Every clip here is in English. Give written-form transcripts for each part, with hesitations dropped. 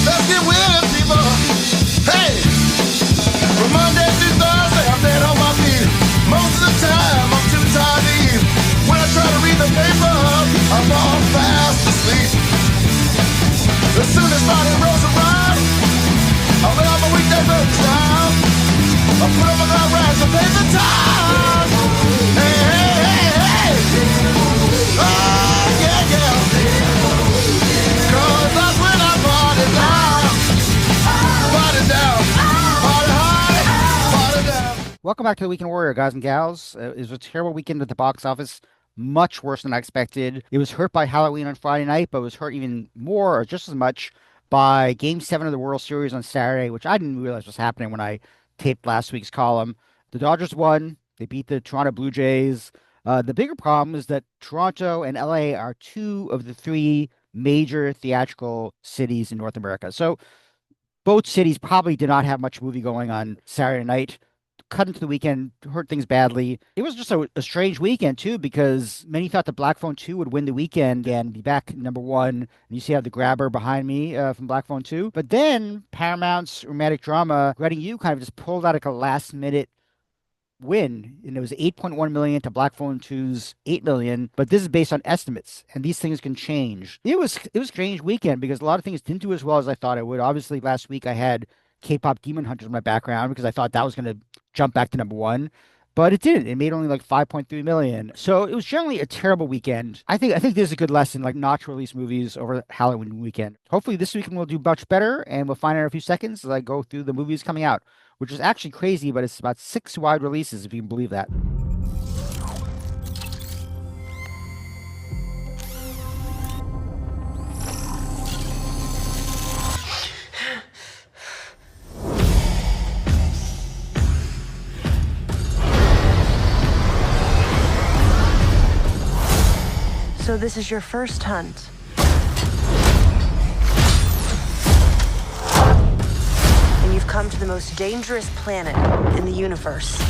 Let's get with it, people. Hey, from Monday through Thursday, I'm dead on my feet. Most of the time, I'm too tired to eat. When I try to read the paper, I fall fast asleep. As soon as Friday rolls around, I'll lay on my weekday books down. I put on my glove rags and pay the time. Hey, hey, hey, hey. Oh, yeah, yeah. 'Cause that's when I party down. Party down. Party hard. Party down. Welcome back to the Weekend Warrior, guys and gals. It was a terrible weekend at the box office, much worse than I expected. It was hurt by Halloween on Friday night, but it was hurt even more or just as much by Game 7 of the World Series on Saturday, which I didn't realize was happening when I taped last week's column. The Dodgers won. They beat the Toronto Blue Jays. The bigger problem is that Toronto and LA are two of the three major theatrical cities in North America. So both cities probably did not have much movie going on Saturday night. Cut into the weekend, hurt things badly. It was just a strange weekend, too, because many thought that Black Phone 2 would win the weekend and be back number one. And you see I have the grabber behind me from Black Phone 2. But then Paramount's romantic drama, Regretting You, kind of just pulled out like a last minute win, and it was 8.1 million to Black Phone 2's 8 million, but this is based on estimates, and these things can change. It was a strange weekend because a lot of things didn't do as well as I thought it would. Obviously, last week I had K-pop Demon Hunters in my background because I thought that was going to jump back to number one. But it didn't. It made only like 5.3 million. So it was generally a terrible weekend. I think this is a good lesson, like not to release movies over Halloween weekend. Hopefully this weekend we'll do much better, and we'll find out in a few seconds as I go through the movies coming out, which is actually crazy, but it's about 6 wide releases, if you can believe that. So this is your first hunt. And you've come to the most dangerous planet in the universe.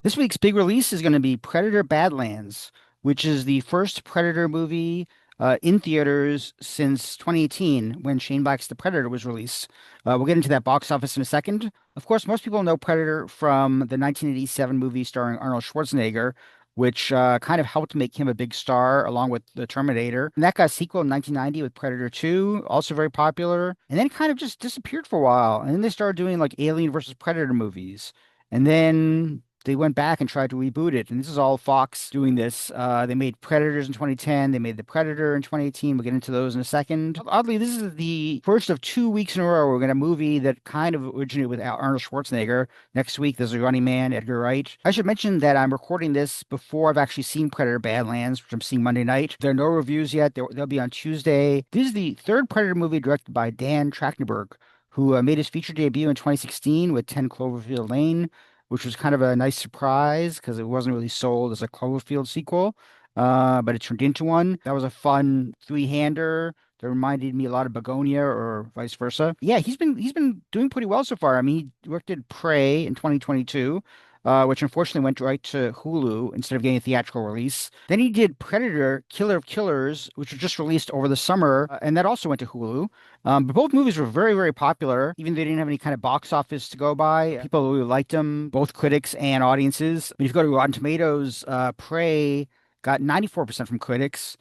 This week's big release is going to be Predator Badlands, which is the first Predator movie in theaters since 2018 when Shane Black's The Predator was released. We'll get into that box office in a second. Of course, most people know Predator from the 1987 movie starring Arnold Schwarzenegger, which kind of helped make him a big star along with The Terminator. And that got a sequel in 1990 with Predator 2, also very popular. And then kind of just disappeared for a while. And then they started doing like Alien versus Predator movies. And then they went back and tried to reboot it. And this is all Fox doing this. They made Predators in 2010. They made The Predator in 2018. We'll get into those in a second. Oddly, this is the first of 2 weeks in a row we're going to have a movie that kind of originated with Arnold Schwarzenegger. Next week, there's a Running Man, Edgar Wright. I should mention that I'm recording this before I've actually seen Predator Badlands, which I'm seeing Monday night. There are no reviews yet. They'll be on Tuesday. This is the third Predator movie directed by Dan Trachtenberg, who made his feature debut in 2016 with 10 Cloverfield Lane, which was kind of a nice surprise because it wasn't really sold as a Cloverfield sequel, but it turned into one. That was a fun three-hander that reminded me a lot of Begonia or vice versa. Yeah, he's been doing pretty well so far. I mean, he directed Prey in 2022, which unfortunately went right to Hulu instead of getting a theatrical release. Then he did Predator, Killer of Killers, which was just released over the summer, and that also went to Hulu. But both movies were very, very popular, even though they didn't have any kind of box office to go by. People really liked them, both critics and audiences. But if you go to Rotten Tomatoes, Prey got 94% from critics.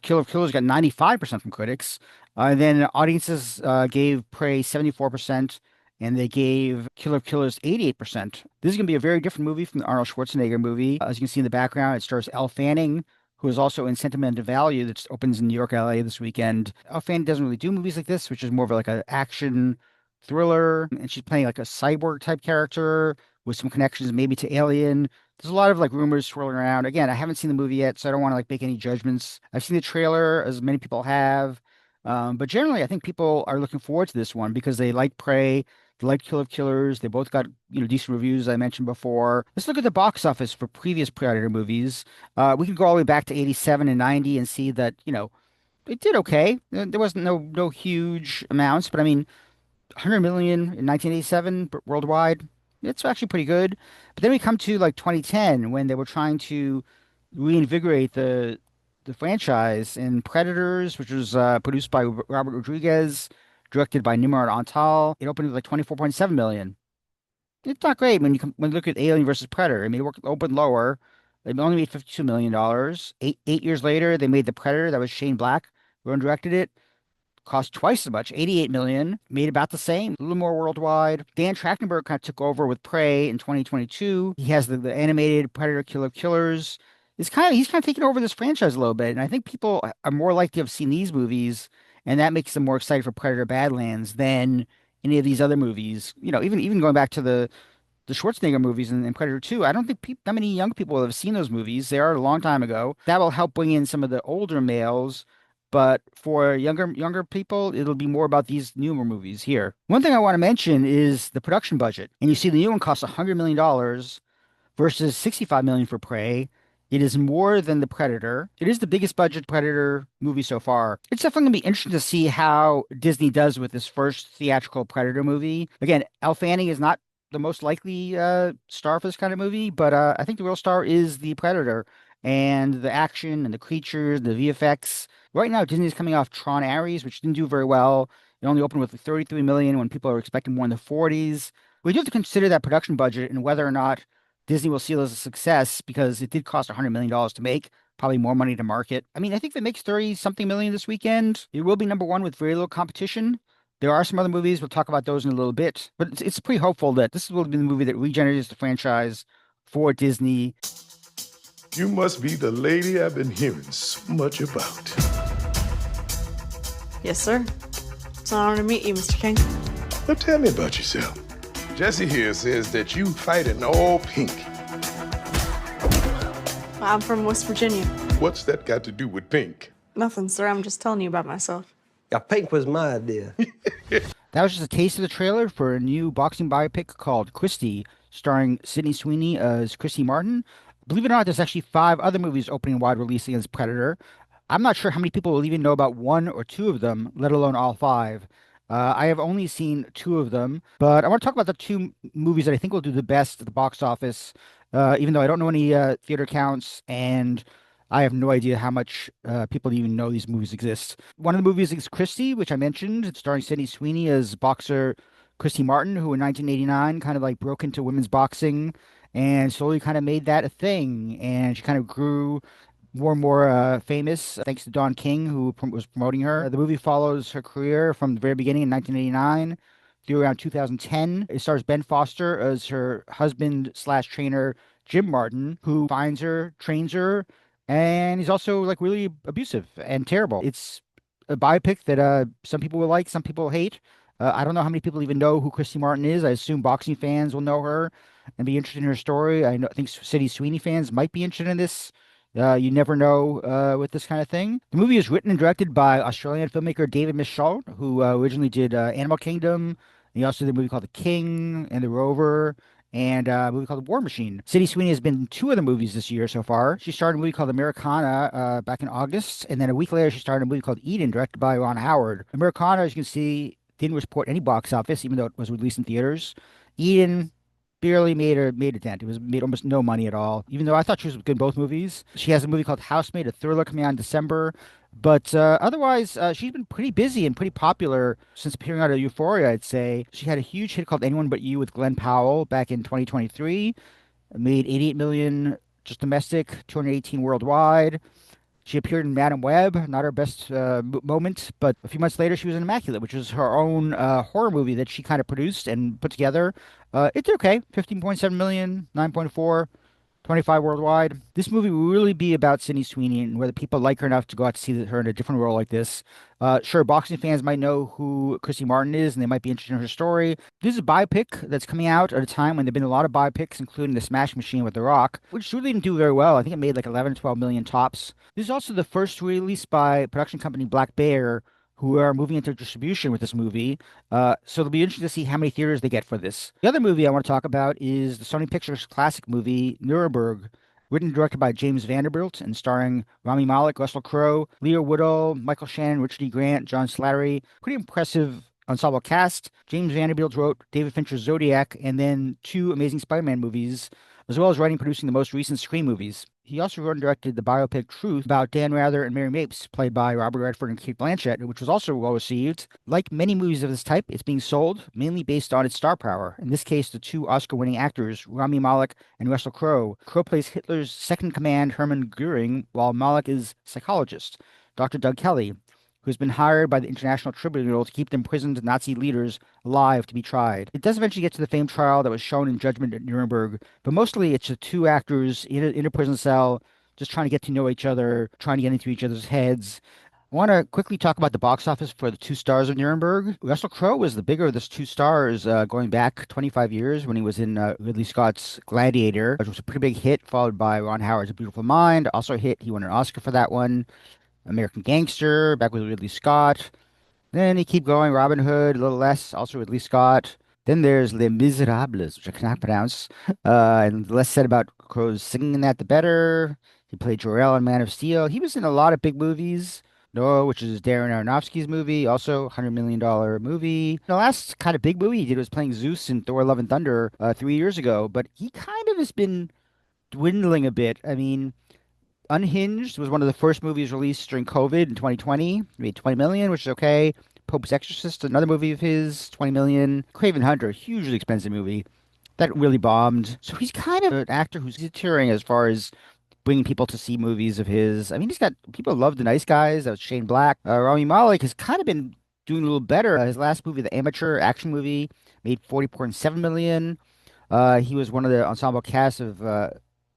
Killer of Killers got 95% from critics. And then audiences gave Prey 74%. And they gave Killer of Killers 88%. This is going to be a very different movie from the Arnold Schwarzenegger movie. As you can see in the background, it stars Elle Fanning, who is also in Sentimental Value that opens in New York, LA this weekend. Elle Fanning doesn't really do movies like this, which is more of like an action thriller. And she's playing like a cyborg type character with some connections maybe to Alien. There's a lot of like rumors swirling around. Again, I haven't seen the movie yet, so I don't want to like make any judgments. I've seen the trailer, as many people have. But generally, I think people are looking forward to this one because they like Prey. They like Killer of Killers. They both got, decent reviews, as I mentioned before. Let's look at the box office for previous Predator movies. We can go all the way back to 87 and 90 and see that, It did okay. There wasn't no huge amounts, but I mean, 100 million in 1987 worldwide. It's actually pretty good. But then we come to like 2010 when they were trying to reinvigorate the franchise in Predators, which was produced by Robert Rodriguez, directed by Nimrod Antal. It opened with like 24.7 million. It's not great when you look at Alien versus Predator. I mean, opened lower. They only made $52 million. Eight years later, they made The Predator. That was Shane Black who directed it. Cost twice as much, 88 million, made about the same, a little more worldwide. Dan Trachtenberg kind of took over with Prey in 2022. He has the animated Predator Killer Killers. He's kind of taking over this franchise a little bit, and I think people are more likely to have seen these movies, and that makes them more excited for Predator Badlands than any of these other movies. Even going back to the Schwarzenegger movies and Predator 2, I don't think that many young people have seen those movies. They are a long time ago. That will help bring in some of the older males, but for younger people, it'll be more about these newer movies here. One thing I want to mention is the production budget. And you see the new one costs $100 million versus 65 million for Prey. It is more than The Predator. It is the biggest budget Predator movie so far. It's definitely going to be interesting to see how Disney does with this first theatrical Predator movie. Again, Elle Fanning is not the most likely star for this kind of movie, but I think the real star is the Predator and the action and the creatures, the VFX. Right now, Disney's coming off Tron Ares, which didn't do very well. It only opened with 33 million when people are expecting more in the 40s. We do have to consider that production budget and whether or not Disney will see it as a success because it did cost $100 million to make, probably more money to market. I mean, I think if it makes 30 something million this weekend, it will be number one with very little competition. There are some other movies. We'll talk about those in a little bit, but it's pretty hopeful that this will be the movie that regenerates the franchise for Disney. You must be the lady I've been hearing so much about. Yes, sir. It's an honor to meet you, Mr. King. Now tell me about yourself. Jesse here says that you fight in all pink. I'm from West Virginia. What's that got to do with pink? Nothing, sir. I'm just telling you about myself. Yeah, pink was my idea. That was just a taste of the trailer for a new boxing biopic called CHRISTY, starring Sydney Sweeney as Christy Martin. Believe it or not, there's actually 5 other movies opening wide release against Predator. I'm not sure how many people will even know about 1 or 2 of them, let alone all 5. I have only seen 2 of them, but I want to talk about the 2 movies that I think will do the best at the box office, even though I don't know any theater counts, and I have no idea how much people even know these movies exist. One of the movies is CHRISTY, which I mentioned, starring Sydney Sweeney as boxer Christy Martin, who in 1989 kind of like broke into women's boxing and slowly kind of made that a thing. And she kind of grew more and more famous thanks to Don King, who was promoting her. The movie follows her career from the very beginning in 1989 through around 2010. It stars Ben Foster as her husband slash trainer, Jim Martin, who finds her, trains her, and he's also like really abusive and terrible. It's a biopic that some people will like, some people hate. I don't know how many people even know who Christy Martin is. I assume boxing fans will know her and be interested in her story. I think City Sweeney fans might be interested in this. You never know with this kind of thing. The movie is written and directed by Australian filmmaker David Michôd, who originally did Animal Kingdom. He also did a movie called The King and The Rover, and a movie called The War Machine. Sydney Sweeney has been in 2 of the movies this year so far. She starred in a movie called Americana back in August, and then a week later she starred in a movie called Eden, directed by Ron Howard. Americana, as you can see, didn't report any box office, even though it was released in theaters. Eden barely made a dent. It was made almost no money at all, even though I thought she was good in both movies. She has a movie called Housemaid, a thriller coming out in December. But otherwise, she's been pretty busy and pretty popular since appearing out of Euphoria, I'd say. She had a huge hit called Anyone But You with Glenn Powell back in 2023. Made 88 million just domestic, 218 worldwide. She appeared in Madam Web, not her best moment, but a few months later she was in Immaculate, which was her own horror movie that she kind of produced and put together. It did okay, 15.7 million, 9.4, 25 worldwide. This movie will really be about Sydney Sweeney and whether people like her enough to go out to see her in a different role like this. Sure, boxing fans might know who Christy Martin is and they might be interested in her story. This is a biopic that's coming out at a time when there have been a lot of biopics, including The Smash Machine with The Rock, which really didn't do very well. I think it made like 11 to 12 million tops. This is also the first release by production company Black Bear, who are moving into distribution with this movie. So it'll be interesting to see how many theaters they get for this. The other movie I want to talk about is the Sony Pictures classic movie, Nuremberg. Written and directed by James Vanderbilt and starring Rami Malek, Russell Crowe, Leo Woodall, Michael Shannon, Richard E. Grant, John Slattery. Pretty impressive ensemble cast. James Vanderbilt wrote David Fincher's Zodiac and then 2 Amazing Spider-Man movies, as well as writing and producing the most recent Scream movies. He also wrote and directed the biopic Truth about Dan Rather and Mary Mapes, played by Robert Redford and Kate Blanchett, which was also well received. Like many movies of this type, it's being sold mainly based on its star power. In this case, the 2 Oscar-winning actors, Rami Malek and Russell Crowe. Crowe plays Hitler's second command, Hermann Goering, while Malek is psychologist, Dr. Doug Kelly, who's been hired by the International Tribunal to keep the imprisoned Nazi leaders alive to be tried. It does eventually get to the famed trial that was shown in judgment at Nuremberg, but mostly it's the 2 actors in a prison cell just trying to get to know each other, trying to get into each other's heads. I want to quickly talk about the box office for the 2 stars of Nuremberg. Russell Crowe was the bigger of the 2 stars going back 25 years when he was in Ridley Scott's Gladiator, which was a pretty big hit, followed by Ron Howard's A Beautiful Mind, also a hit. He won an Oscar for that one. American Gangster, back with Ridley Scott. Then you keep going, Robin Hood, a little less, also Ridley Scott. Then there's Les Miserables, which I cannot pronounce. And the less said about Crowe's singing in that, the better. He played Jor-El in Man of Steel. He was in a lot of big movies. Noah, which is Darren Aronofsky's movie, also $100 million movie. The last kind of big movie he did was playing Zeus in Thor: Love and Thunder 3 years ago, but he kind of has been dwindling a bit. I mean, Unhinged was one of the first movies released during COVID in 2020. It made 20 million, which is okay. Pope's Exorcist, another movie of his, 20 million. Craven Hunter, a hugely expensive movie. That really bombed. So he's kind of an actor who's deterring as far as bringing people to see movies of his. I mean, he's got people love The Nice Guys. That was Shane Black. Rami Malek has kind of been doing a little better. His last movie, The Amateur action movie, made 40.7 million. He was one of the ensemble cast of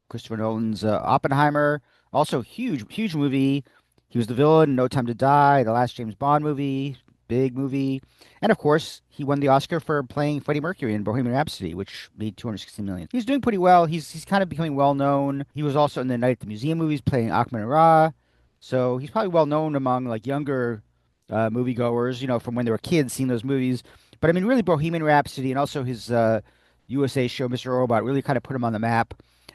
Christopher Nolan's Oppenheimer. Also, huge movie. He was the villain in No Time to Die, the last James Bond movie, big movie. And of course, he won the Oscar for playing Freddie Mercury in Bohemian Rhapsody, which made 260 million. He's doing pretty well. He's kind of becoming well known. He was also in the Night at the Museum movies playing Ahmed Ra. So he's probably well known among like younger moviegoers, from when they were kids seeing those movies. But I mean, really, Bohemian Rhapsody and also his USA show, Mr. Robot, really kind of put him on the map.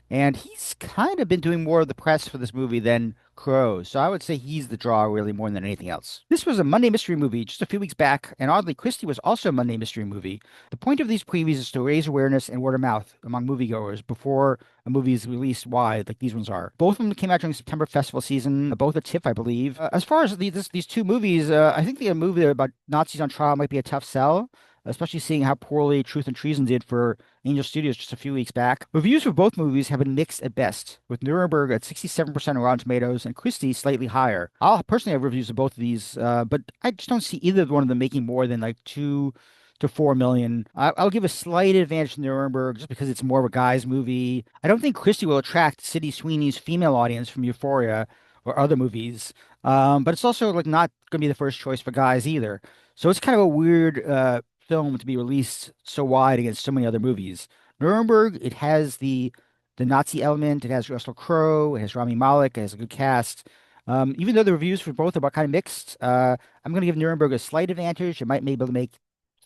And he's kind of been doing more of the press for this movie than Crowe. So I would say he's the draw really more than anything else. This was a Monday Mystery Movie just a few weeks back, and oddly, Christy was also a Monday Mystery Movie. The point of these previews is to raise awareness and word of mouth among moviegoers before a movie is released wide, like these ones are. Both of them came out during September festival season, both a TIFF, I believe. As far as these 2 movies, I think the movie about Nazis on trial might be a tough sell, especially seeing how poorly Truth and Treason did for Angel Studios just a few weeks back. Reviews for both movies have been mixed at best, with Nuremberg at 67% on Rotten Tomatoes and Christie slightly higher. I'll personally have reviews of both of these, but I just don't see either one of them making more than like 2 to 4 million. I'll give a slight advantage to Nuremberg just because it's more of a guy's movie. I don't think Christie will attract Sydney Sweeney's female audience from Euphoria or other movies, but it's also like not going to be the first choice for guys either. So it's kind of a weird film to be released so wide against so many other movies. Nuremberg, it has the Nazi element. It has Russell Crowe. It has Rami Malek. It has a good cast. Even though the reviews for both are kind of mixed, I'm going to give Nuremberg a slight advantage. It might be able to make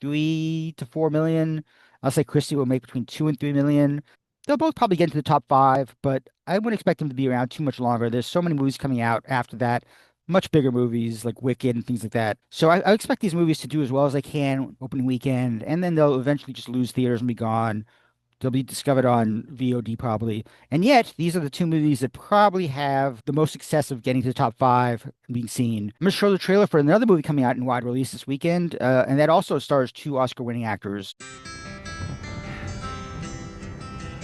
3 to 4 million. I'll say Christie will make between 2 and 3 million. They'll both probably get into the top 5, but I wouldn't expect them to be around too much longer. There's so many movies coming out after that. Much bigger movies like Wicked and things like that. So I expect these movies to do as well as they can opening weekend, and then they'll eventually just lose theaters and be gone. They'll be discovered on VOD probably. And yet, these are the 2 movies that probably have the most success of getting to the top 5 and being seen. I'm going to show the trailer for another movie coming out in wide release this weekend, and that also stars 2 Oscar-winning actors.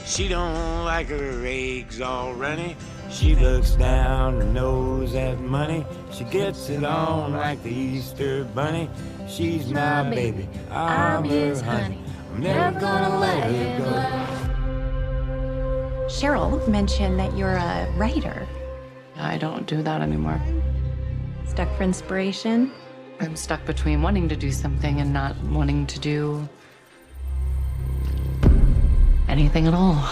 She don't like her eggs all runny. She looks down her nose at money. She gets it on like the Easter bunny. She's my baby, I'm her honey. I'm never gonna let her go. Cheryl mentioned that you're a writer. I don't do that anymore. Stuck for inspiration? I'm stuck between wanting to do something and not wanting to do anything at all.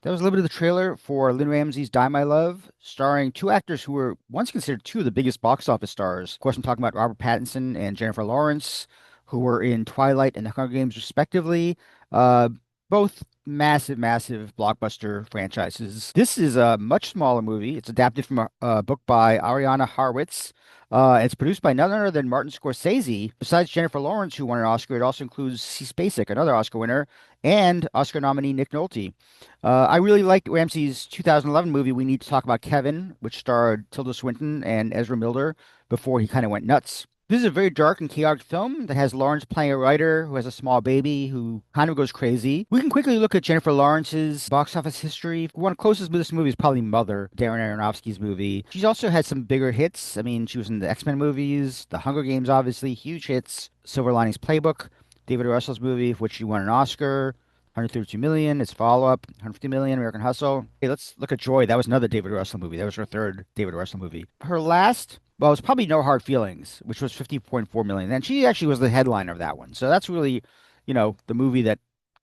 That was a little bit of the trailer for Lynn Ramsey's Die My Love, starring 2 actors who were once considered 2 of the biggest box office stars. Of course, I'm talking about Robert Pattinson and Jennifer Lawrence, who were in Twilight and The Hunger Games, respectively. Both massive blockbuster franchises. This is a much smaller movie. It's adapted from a book by Ariana Harwitz. It's produced by none other than Martin Scorsese. Besides Jennifer Lawrence, who won an Oscar, it also includes Cece Spacek, another Oscar winner, and Oscar nominee Nick Nolte. I really liked Ramsey's 2011 movie, We Need to Talk About Kevin, which starred Tilda Swinton and Ezra Miller before he kind of went nuts. This is a very dark and chaotic film that has Lawrence playing a writer who has a small baby who kind of goes crazy. We can quickly look at Jennifer Lawrence's box office history. One of the closest to this movie is probably Mother, Darren Aronofsky's movie. She's also had some bigger hits. I mean, she was in the X-Men movies, The Hunger Games, obviously, huge hits. Silver Linings Playbook, David Russell's movie, for which she won an Oscar. 132 million, its follow-up, 150 million, American Hustle. Hey, let's look at Joy. That was another David Russell movie. That was her third David Russell movie. Her last, well, it was probably No Hard Feelings, which was 50.4 million. And she actually was the headliner of that one. So that's really, the movie that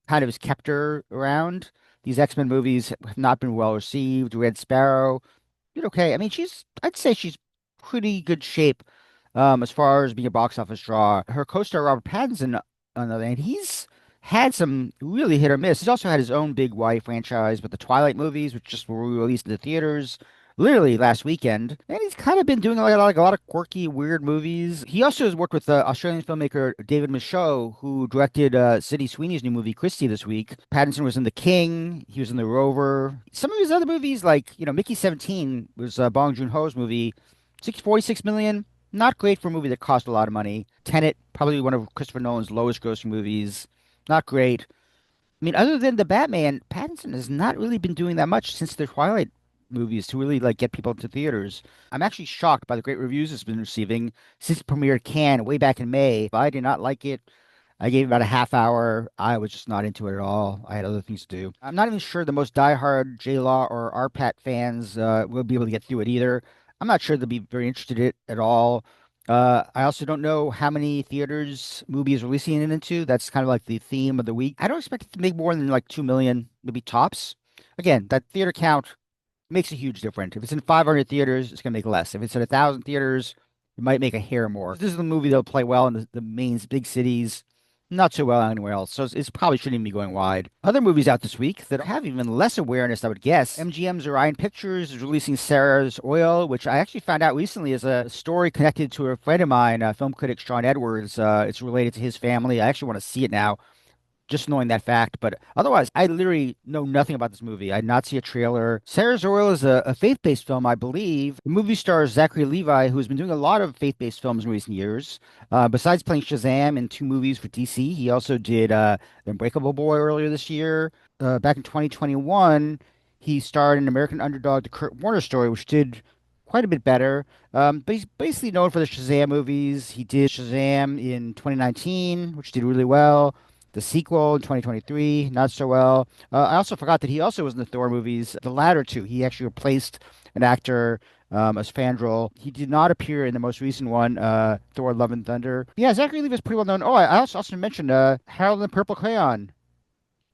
kind of has kept her around. These X-Men movies have not been well received. Red Sparrow did okay. I mean, I'd say she's pretty good shape as far as being a box office draw. Her co-star Robert Pattinson, on the other hand, he's had some really hit or miss. He's also had his own big Y franchise with the Twilight movies, which just were released in the theaters literally last weekend. And he's kind of been doing like a lot of quirky, weird movies. He also has worked with Australian filmmaker David Michôd, who directed Sydney Sweeney's new movie, Christy, this week. Pattinson was in The King. He was in The Rover. Some of his other movies, like, Mickey 17 was Bong Joon-ho's movie, 46 million. Not great for a movie that cost a lot of money. Tenet, probably one of Christopher Nolan's lowest grossing movies. Not great. I mean, other than the Batman, Pattinson has not really been doing that much since the Twilight movies to really get people into theaters. I'm actually shocked by the great reviews it's been receiving since it premiered Cannes way back in May. I did not like it. I gave it about a half hour. I was just not into it at all. I had other things to do. I'm not even sure the most diehard J-Law or RPAT fans will be able to get through it either. I'm not sure they'll be very interested in it at all. I also don't know how many theaters movie is releasing it into. That's kind of like the theme of the week. I don't expect it to make more than like 2 million, maybe tops. Again, that theater count makes a huge difference. If it's in 500 theaters, it's going to make less. If it's in 1,000 theaters, it might make a hair more. This is a movie that'll play well in the main big cities, not so well anywhere else. So it's probably shouldn't even be going wide. Other movies out this week that have even less awareness, I would guess. MGM's Orion Pictures is releasing Sarah's Oil, which I actually found out recently is a story connected to a friend of mine, film critic Sean Edwards. It's related to his family. I actually want to see it now, just knowing that fact. But otherwise, I literally know nothing about this movie. I did not see a trailer. Sarah's Oil is a faith-based film, I believe. The movie stars Zachary Levi, who has been doing a lot of faith-based films in recent years. Besides playing Shazam in 2 movies for DC, he also did The Unbreakable Boy earlier this year. Back in 2021, he starred in American Underdog, The Kurt Warner Story, which did quite a bit better. But he's basically known for the Shazam movies. He did Shazam in 2019, which did really well. The sequel in 2023, not so well. I also forgot that he also was in the Thor movies, the latter two. He actually replaced an actor as Fandral. He did not appear in the most recent one, Thor: Love and Thunder. Yeah, Zachary Levi is pretty well known. Oh, I also mentioned Harold and the Purple Crayon.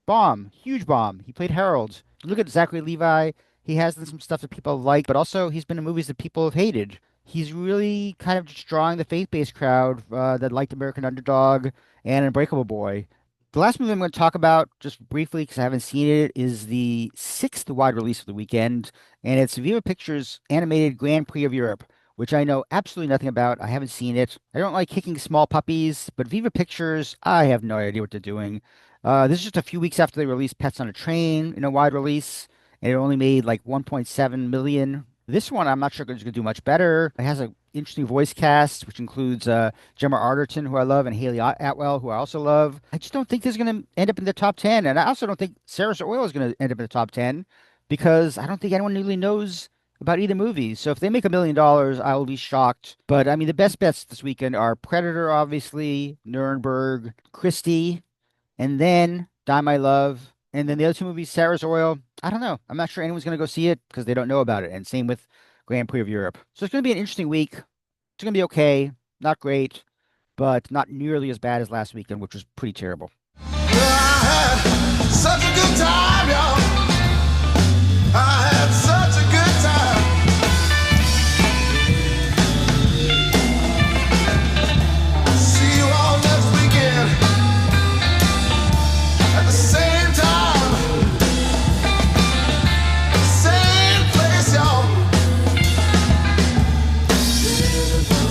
Bomb, huge bomb. He played Harold. Look at Zachary Levi. He has done some stuff that people like, but also he's been in movies that people have hated. He's really kind of just drawing the faith-based crowd that liked American Underdog and Unbreakable Boy. The last movie I'm going to talk about, just briefly, because I haven't seen it, is the 6th wide release of the weekend, and it's Viva Pictures' animated Grand Prix of Europe, which I know absolutely nothing about. I haven't seen it. I don't like kicking small puppies, but Viva Pictures, I have no idea what they're doing. This is just a few weeks after they released Pets on a Train in a wide release, and it only made like 1.7 million. This one, I'm not sure it's going to do much better. It has an interesting voice cast, which includes Gemma Arterton, who I love, and Haley Atwell, who I also love. I just don't think this is going to end up in the top 10. And I also don't think Sarah's Oil is going to end up in the top 10 because I don't think anyone really knows about either movie. So if they make $1 million, I will be shocked. But I mean, the best bets this weekend are Predator, obviously, Nuremberg, Christy, and then Die My Love. And then the other 2 movies, Sarah's Oil, I don't know. I'm not sure anyone's going to go see it because they don't know about it. And same with Grand Prix of Europe. So it's going to be an interesting week. It's going to be okay. Not great, but not nearly as bad as last weekend, which was pretty terrible. I had such a good time, y'all. I had such a good time. See you all next weekend at the same time. It is